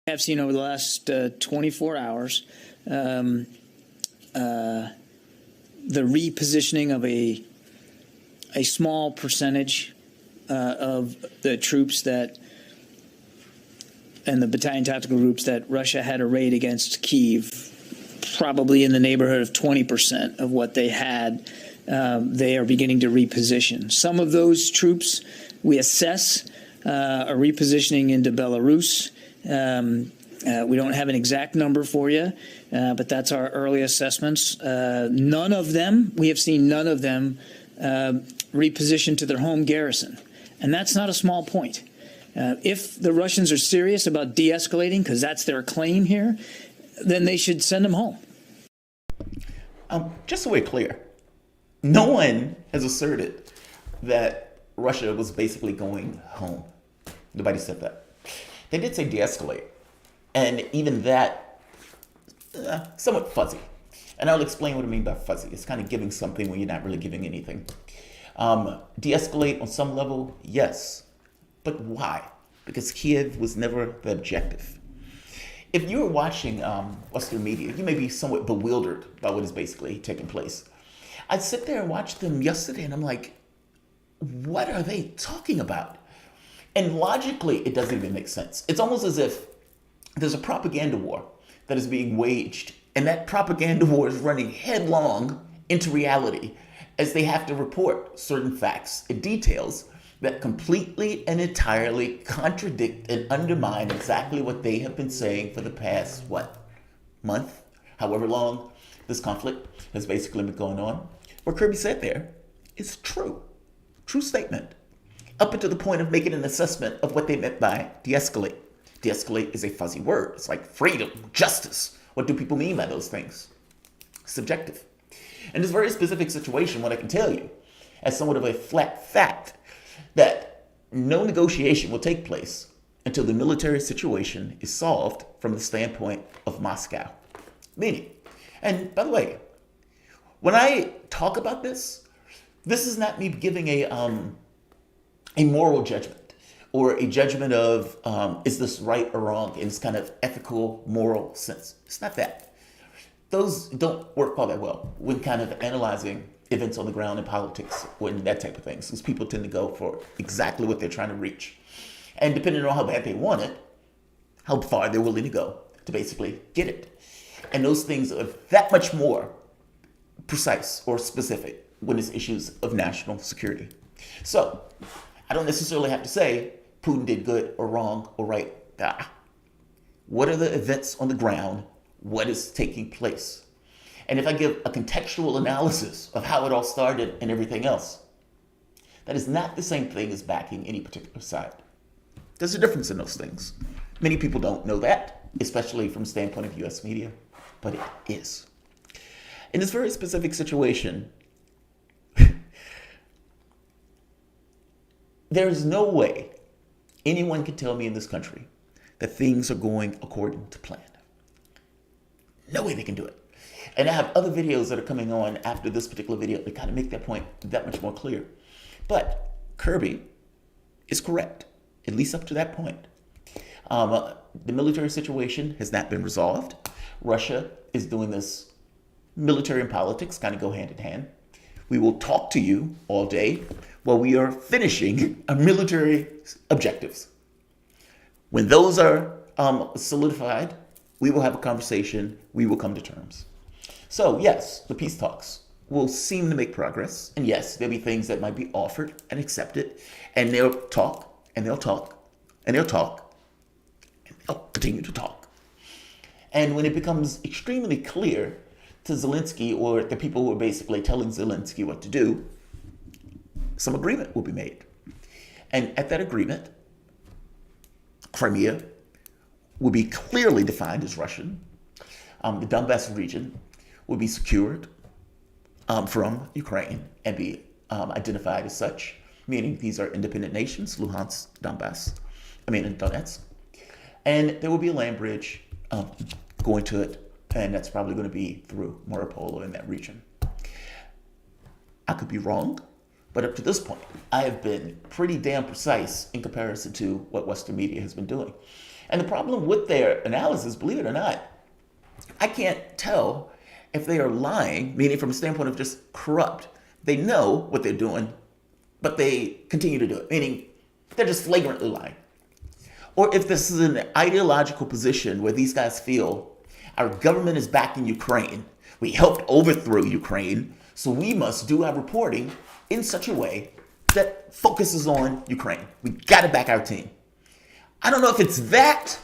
have seen over the last 24 hours the repositioning of a small percentage of the troops that and the battalion tactical groups that Russia had arrayed against Kyiv, probably in the neighborhood of 20% of what they had. They are beginning to reposition. Some of those troops we assess are repositioning into Belarus. We don't have an exact number for you, but that's our early assessments. None of them, we have seen none of them reposition to their home garrison. And that's not a small point. If the Russians are serious about de-escalating, because that's their claim here, then they should send them home. Just so we're clear, no one has asserted that Russia was basically going home. Nobody said that. They did say de-escalate. And even that, somewhat fuzzy. And I'll explain what I mean by fuzzy. It's kind of giving something when you're not really giving anything. De-escalate on some level, yes. But why? Because Kiev was never the objective. If you're watching Western media, you may be somewhat bewildered by what is basically taking place. I'd sit there and watch them yesterday and I'm like, what are they talking about? And logically, it doesn't even make sense. It's almost as if there's a propaganda war that is being waged, and that propaganda war is running headlong into reality as they have to report certain facts and details that completely and entirely contradict and undermine exactly what they have been saying for the past, month, however long this conflict has basically been going on. What Kirby said there is true. True statement. Up until the point of making an assessment of what they meant by de-escalate. De-escalate is a fuzzy word. It's like freedom, justice. What do people mean by those things? Subjective. In this very specific situation, what I can tell you, as somewhat of a flat fact, that no negotiation will take place until the military situation is solved from the standpoint of Moscow. Meaning, and by the way, when I talk about this is not me giving a moral judgment or a judgment of is this right or wrong in this kind of ethical, moral sense. It's not that. Those don't work all that well when kind of analyzing events on the ground in politics and that type of thing. Because people tend to go for exactly what they're trying to reach. And depending on how bad they want it, how far they're willing to go to basically get it. And those things are that much more precise or specific when it's issues of national security. So I don't necessarily have to say Putin did good or wrong or right. What are the events on the ground? What is taking place? And if I give a contextual analysis of how it all started and everything else, that is not the same thing as backing any particular side. There's a difference in those things. Many people don't know that, especially from the standpoint of US media, but it is. In this very specific situation, there is no way anyone can tell me in this country that things are going according to plan. No way they can do it. And I have other videos that are coming on after this particular video to kind of make that point that much more clear. But Kirby is correct, at least up to that point. The military situation has not been resolved. Russia is doing this. Military and politics kind of go hand in hand. We will talk to you all day while we are finishing our military objectives. When those are solidified, we will have a conversation. We will come to terms. So yes, the peace talks will seem to make progress. And yes, there'll be things that might be offered and accepted. And they'll talk, and they'll talk, and they'll talk, and they'll continue to talk. And when it becomes extremely clear to Zelensky or the people who are basically telling Zelensky what to do, some agreement will be made. And at that agreement, Crimea will be clearly defined as Russian. The Donbass region will be secured from Ukraine and be identified as such, meaning these are independent nations, Luhansk, Donetsk. And there will be a land bridge going to it, and that's probably going to be through Mariupol in that region. I could be wrong, But up to this point, I have been pretty damn precise in comparison to what Western media has been doing. And the problem with their analysis, believe it or not, I can't tell if they are lying, meaning from a standpoint of just corrupt. They know what they're doing, but they continue to do it, meaning they're just flagrantly lying. Or if this is an ideological position where these guys feel our government is backing Ukraine, we helped overthrow Ukraine, so we must do our reporting in such a way that focuses on Ukraine. We got to back our team. I don't know if it's that.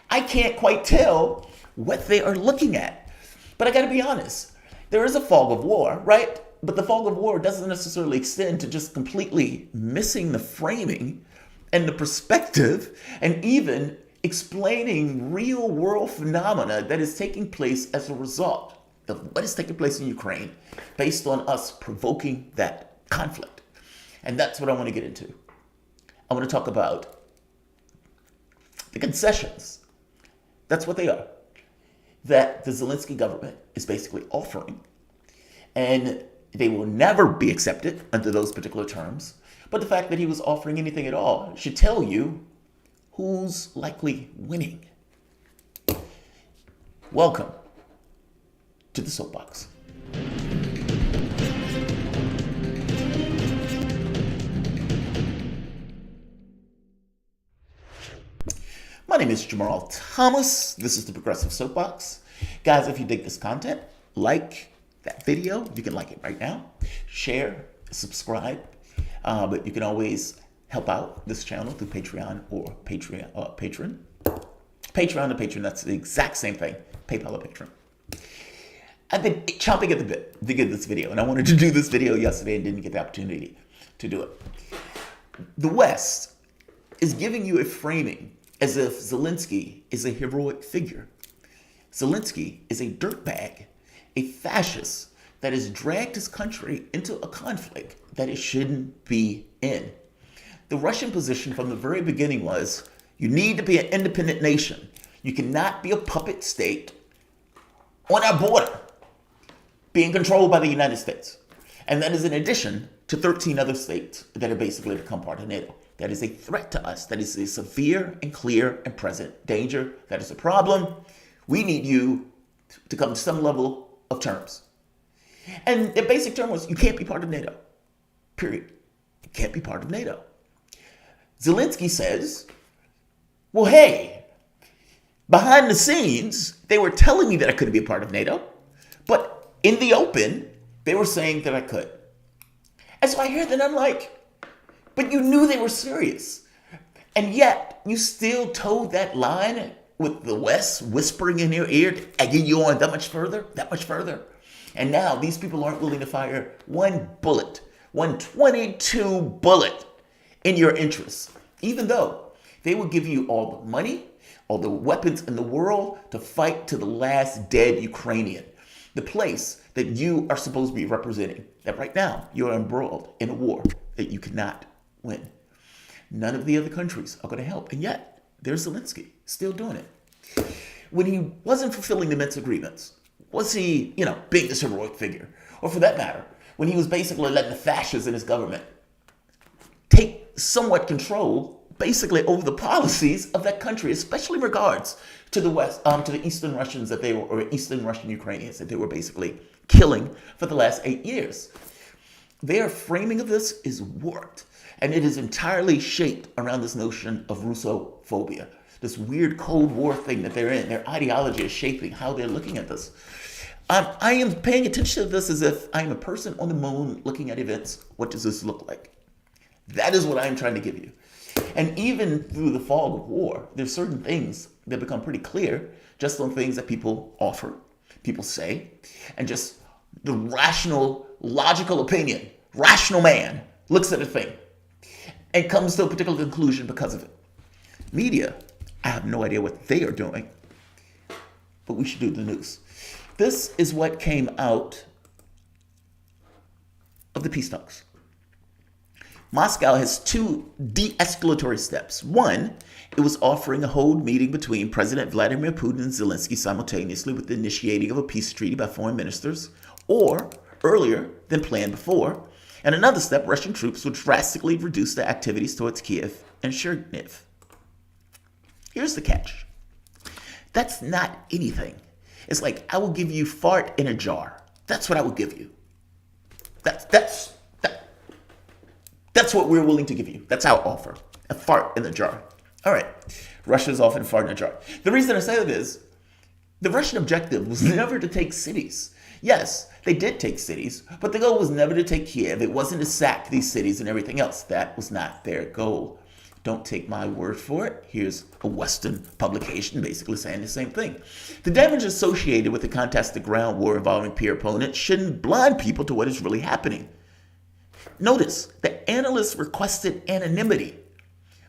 I can't quite tell what they are looking at. But I got to be honest. There is a fog of war, right? But the fog of war doesn't necessarily extend to just completely missing the framing and the perspective and even explaining real world phenomena that is taking place as a result of what is taking place in Ukraine based on us provoking that conflict. And that's what I want to get into. I want to talk about the concessions. That's what they are. That the Zelensky government is basically offering. And they will never be accepted under those particular terms. But the fact that he was offering anything at all should tell you who's likely winning. Welcome to the Soapbox. My name is Jamarl Thomas. This is the Progressive Soapbox. Guys, if you dig this content, like that video. You can like it right now. Share, subscribe. But you can always help out this channel through Patreon or Patreon. Patreon and Patreon, that's the exact same thing. PayPal or Patreon. I've been chomping at the bit to get this video, and I wanted to do this video yesterday and didn't get the opportunity to do it. The West is giving you a framing as if Zelensky is a heroic figure. Zelensky is a dirtbag, a fascist that has dragged his country into a conflict that it shouldn't be in. The Russian position from the very beginning was, you need to be an independent nation. You cannot be a puppet state on our border, being controlled by the United States. And that is in addition to 13 other states that have basically become part of NATO. That is a threat to us. That is a severe and clear and present danger. That is a problem. We need you to come to some level of terms. And the basic term was, you can't be part of NATO. Period. You can't be part of NATO. Zelensky says, well, hey, behind the scenes, they were telling me that I couldn't be a part of NATO, but in the open, they were saying that I could. And so I hear that, I'm like, but you knew they were serious. And yet, you still towed that line with the West whispering in your ear, egging you on that much further, that much further. And now these people aren't willing to fire one bullet, 122 bullet in your interests, even though they will give you all the money, all the weapons in the world to fight to the last dead Ukrainian, the place that you are supposed to be representing, that right now you're embroiled in a war that you cannot win. None of the other countries are going to help. And yet, there's Zelensky still doing it. When he wasn't fulfilling the Minsk agreements, was he, being this heroic figure? Or for that matter, when he was basically letting the fascists in his government take somewhat control, basically over the policies of that country, especially in regards to the West, to the Eastern Russians that they were, or Eastern Russian Ukrainians that they were basically killing for the last 8 years. Their framing of this is warped, and it is entirely shaped around this notion of Russophobia, this weird Cold War thing that they're in. Their ideology is shaping how they're looking at this. I am paying attention to this as if I am a person on the moon looking at events. What does this look like? That is what I'm trying to give you. And even through the fog of war, there's certain things that become pretty clear just on things that people offer, people say, and just the rational, logical opinion, rational man looks at a thing and comes to a particular conclusion because of it. Media, I have no idea what they are doing, but we should do the news. This is what came out of the peace talks. Moscow has two de-escalatory steps. One, it was offering a hold meeting between President Vladimir Putin and Zelensky simultaneously with the initiating of a peace treaty by foreign ministers, or earlier than planned before, In another step, Russian troops would drastically reduce their activities towards Kiev and Chernihiv. Here's the catch. That's not anything. It's like, I will give you fart in a jar. That's what I will give you. That's what we're willing to give you. That's our offer. A fart in a jar. All right. Russia's offering a fart in a jar. The reason I say that is the Russian objective was never to take cities. Yes, they did take cities, but the goal was never to take Kiev. It wasn't to sack these cities and everything else. That was not their goal. Don't take my word for it. Here's a Western publication basically saying the same thing. The damage associated with the contested ground war involving peer opponents shouldn't blind people to what is really happening. Notice, the analysts requested anonymity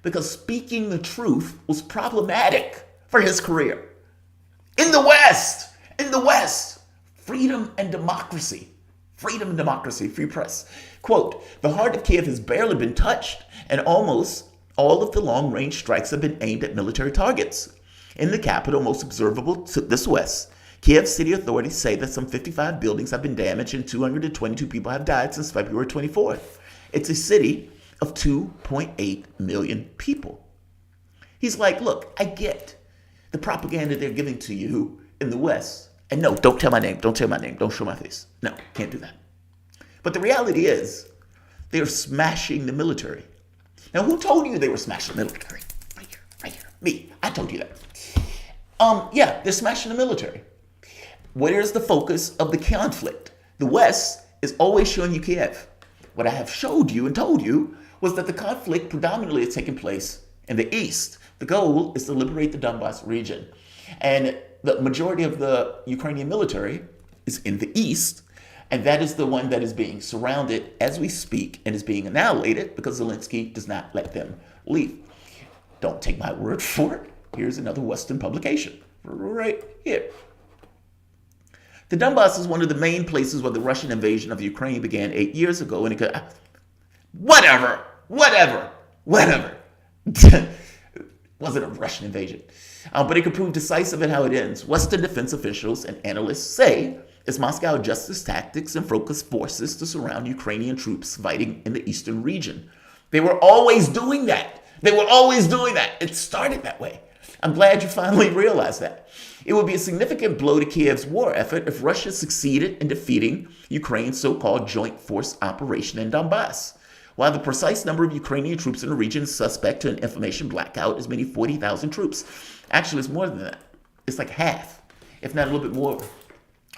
because speaking the truth was problematic for his career. In the West, freedom and democracy, free press. Quote, the heart of Kiev has barely been touched, and almost all of the long-range strikes have been aimed at military targets. In the capital, most observable to this west, Kiev city authorities say that some 55 buildings have been damaged and 222 people have died since February 24th. It's a city of 2.8 million people. He's like, look, I get the propaganda they're giving to you in the West. And no, don't tell my name. Don't show my face. No, can't do that. But the reality is, they're smashing the military. Now, who told you they were smashing the military? Right here. Me. I told you that. Yeah, they're smashing the military. Where is the focus of the conflict? The West is always showing you Kiev. What I have showed you and told you was that the conflict predominantly is taking place in the East. The goal is to liberate the Donbass region. And the majority of the Ukrainian military is in the East. And that is the one that is being surrounded as we speak and is being annihilated because Zelensky does not let them leave. Don't take my word for it. Here's another Western publication right here. The Donbass is one of the main places where the Russian invasion of Ukraine began 8 years ago. And it could, whatever. Wasn't a Russian invasion. But it could prove decisive in how it ends. Western defense officials and analysts say it's Moscow justice tactics and focus forces to surround Ukrainian troops fighting in the eastern region. They were always doing that. It started that way. I'm glad you finally realized that. It would be a significant blow to Kiev's war effort if Russia succeeded in defeating Ukraine's so-called joint force operation in Donbass. While the precise number of Ukrainian troops in the region is suspect to an information blackout, as many 40,000 troops. Actually, it's more than that. It's like half, if not a little bit more,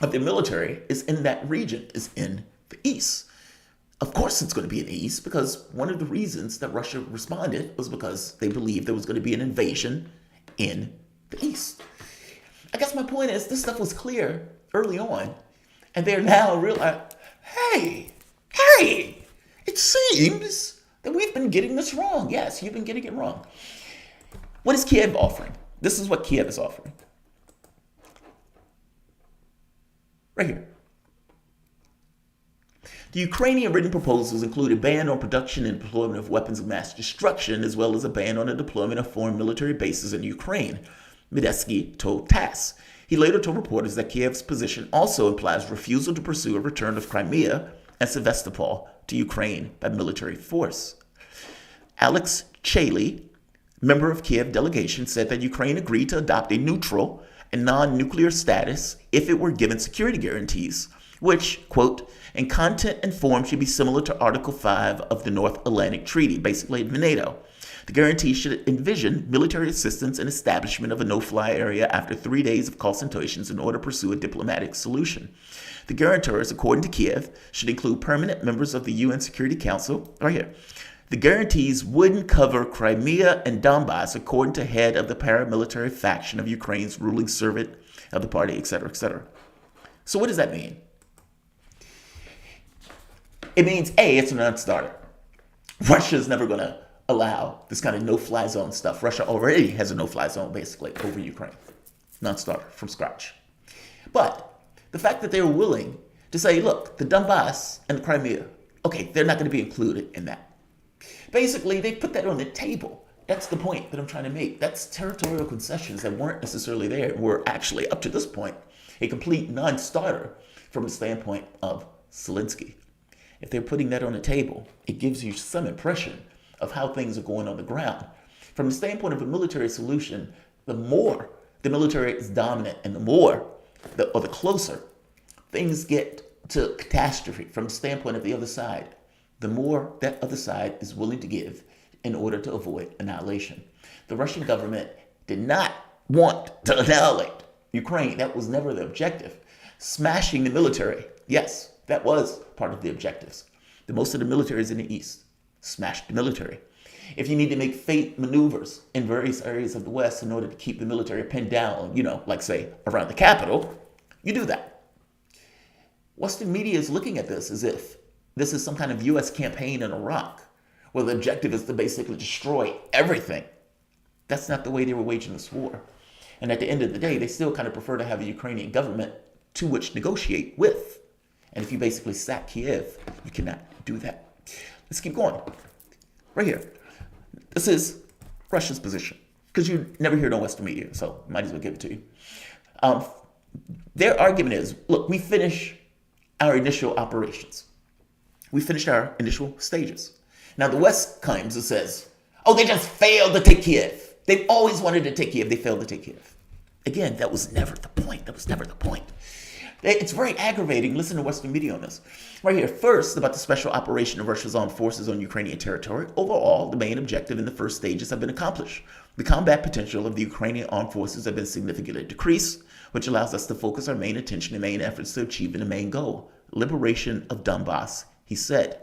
of the military is in that region, is in the east. Of course it's going to be in the east, because one of the reasons that Russia responded was because they believed there was going to be an invasion in the east. I guess my point is, this stuff was clear early on, and they're now realizing, hey, it seems that we've been getting this wrong. Yes, you've been getting it wrong. What is Kiev offering? This is what Kiev is offering. Right here. The Ukrainian written proposals include a ban on production and deployment of weapons of mass destruction, as well as a ban on the deployment of foreign military bases in Ukraine, Medetsky told TASS. He later told reporters that Kiev's position also implies refusal to pursue a return of Crimea and Sevastopol to Ukraine by military force. Alex Chaley, member of Kiev delegation, said that Ukraine agreed to adopt a neutral and non-nuclear status if it were given security guarantees, which, quote, in content and form should be similar to Article 5 of the North Atlantic Treaty, basically NATO. The guarantee should envision military assistance and establishment of a no-fly area after 3 days of consultations in order to pursue a diplomatic solution. The guarantors, according to Kiev, should include permanent members of the UN Security Council. Right here. The guarantees wouldn't cover Crimea and Donbass, according to head of the paramilitary faction of Ukraine's ruling servant of the party, etc., etc. So what does that mean? It means, A, it's a non-starter. Russia's never going to allow this kind of no-fly zone stuff. Russia already has a no-fly zone, basically, over Ukraine. Non-starter, from scratch. But the fact that they were willing to say, look, the Donbass and the Crimea, okay, they're not going to be included in that. Basically, they put that on the table. That's the point that I'm trying to make. That's territorial concessions that weren't necessarily there, were actually, up to this point, a complete non-starter from the standpoint of Zelensky. if they're putting that on the table, it gives you some impression of how things are going on the ground. From the standpoint of a military solution, the more the military is dominant and the closer things get to catastrophe from the standpoint of the other side, the more that other side is willing to give in order to avoid annihilation. The Russian government did not want to annihilate Ukraine. That was never the objective. Smashing the military, yes, that was part of the objectives. Most of the military is in the East. Smash the military. If you need to make fake maneuvers in various areas of the West in order to keep the military pinned down, like say around the capital, you do that. Western media is looking at this as if this is some kind of U.S. campaign in Iraq, where the objective is to basically destroy everything. That's not the way they were waging this war. And at the end of the day, they still kind of prefer to have a Ukrainian government to which negotiate with. And if you basically sack Kiev, you cannot do that. Let's keep going. Right here. This is Russia's position, because you never hear it on Western media, so might as well give it to you. Their argument is, look, we finish our initial operations. We finished our initial stages. Now the West comes and says, oh, they just failed to take Kiev. They've always wanted to take Kiev. They failed to take Kiev. Again, that was never the point. That was never the point. It's very aggravating. Listen to Western media on this. Right here. First, about the special operation of Russia's armed forces on Ukrainian territory. Overall, the main objective in the first stages have been accomplished. The combat potential of the Ukrainian armed forces have been significantly decreased, which allows us to focus our main attention and main efforts to achieving the main goal, liberation of Donbass, he said.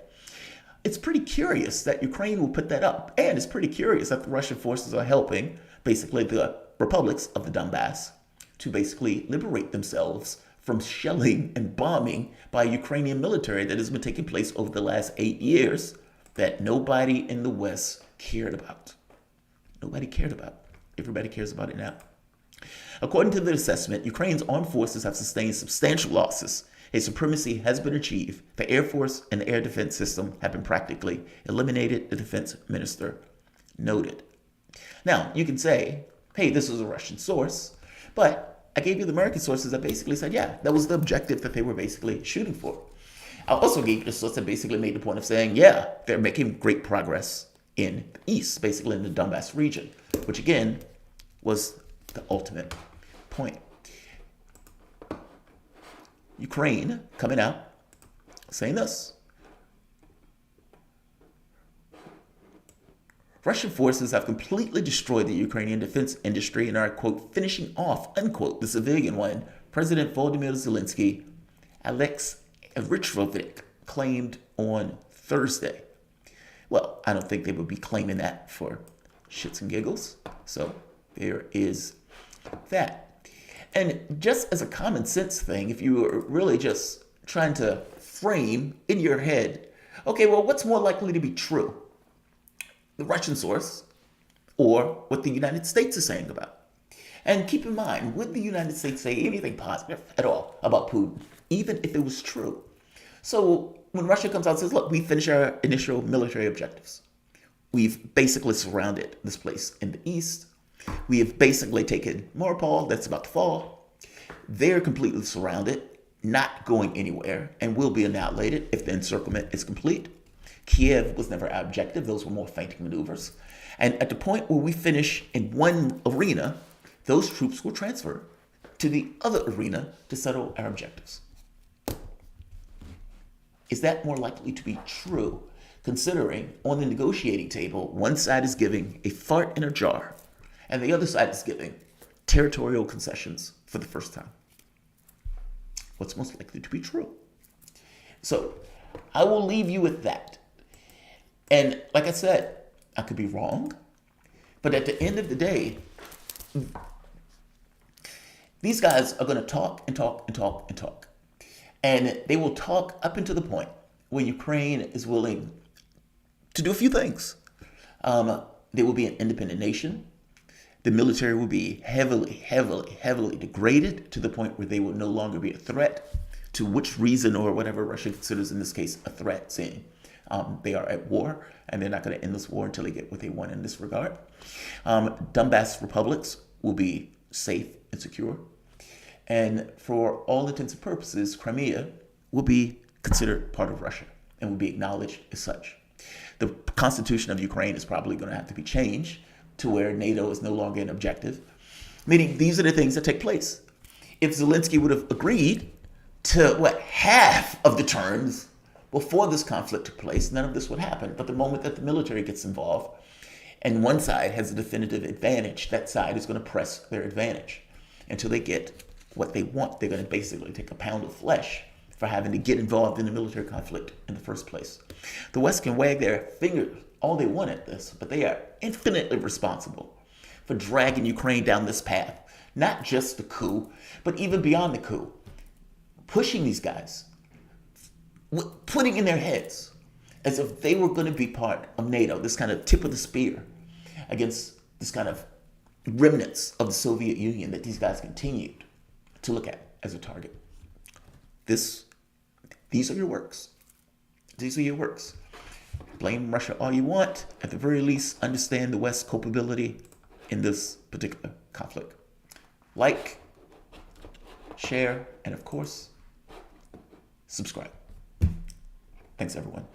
It's pretty curious that Ukraine will put that up, and it's pretty curious that the Russian forces are helping, basically, the republics of the Donbass to basically liberate themselves from shelling and bombing by Ukrainian military that has been taking place over the last 8 years that nobody in the West cared about. Nobody cared about. Everybody cares about it now. According to the assessment, Ukraine's armed forces have sustained substantial losses. A supremacy has been achieved. The Air Force and the air defense system have been practically eliminated, the defense minister noted. Now, you can say, hey, this was a Russian source, but I gave you the American sources that basically said, yeah, that was the objective that they were basically shooting for. I also gave you the source that basically made the point of saying, yeah, they're making great progress in the East, basically in the Donbass region, which again was the ultimate point. Ukraine coming out saying this. Russian forces have completely destroyed the Ukrainian defense industry and are, quote, finishing off, unquote, the civilian one, President Volodymyr Zelensky, Alex Richrovic, claimed on Thursday. Well, I don't think they would be claiming that for shits and giggles. So there is that. And just as a common sense thing, if you were really just trying to frame in your head, okay, well, what's more likely to be true? The Russian source or what the United States is saying about? And keep in mind, would the United States say anything positive at all about Putin, even if it was true? So when Russia comes out and says, look, we finished our initial military objectives. We've basically surrounded this place in the east. We have basically taken Mariupol, that's about to fall. They're completely surrounded, not going anywhere, and will be annihilated if the encirclement is complete. Kiev was never our objective. Those were more feinting maneuvers. And at the point where we finish in one arena, those troops will transfer to the other arena to settle our objectives. Is that more likely to be true, considering on the negotiating table, one side is giving a fart in a jar, and the other side is giving territorial concessions for the first time? What's most likely to be true? So I will leave you with that. And like I said, I could be wrong, but at the end of the day, these guys are going to talk and talk and talk and talk. And they will talk up until the point where Ukraine is willing to do a few things. They will be an independent nation. The military will be heavily degraded to the point where they will no longer be a threat, to which reason or whatever Russia considers in this case a threat, saying they are at war and they're not going to end this war until they get what they want in this regard. Donbass republics will be safe and secure. And for all intents and purposes, Crimea will be considered part of Russia. and will be acknowledged as such. The constitution of Ukraine is probably going to have to be changed to where NATO is no longer an objective. Meaning these are the things that take place. If Zelensky would have agreed to half of the terms before this conflict took place, none of this would happen. But the moment that the military gets involved and one side has a definitive advantage, that side is going to press their advantage until they get what they want. They're going to basically take a pound of flesh for having to get involved in a military conflict in the first place. The West can wag their fingers all they want at this, but they are infinitely responsible for dragging Ukraine down this path. Not just the coup, but even beyond the coup. Pushing these guys, putting in their heads as if they were going to be part of NATO, this kind of tip of the spear against this kind of remnants of the Soviet Union that these guys continued to look at as a target. These are your works. These are your works. Blame Russia all you want. At the very least, understand the West's culpability in this particular conflict. Like, share, and of course, subscribe. Thanks, everyone.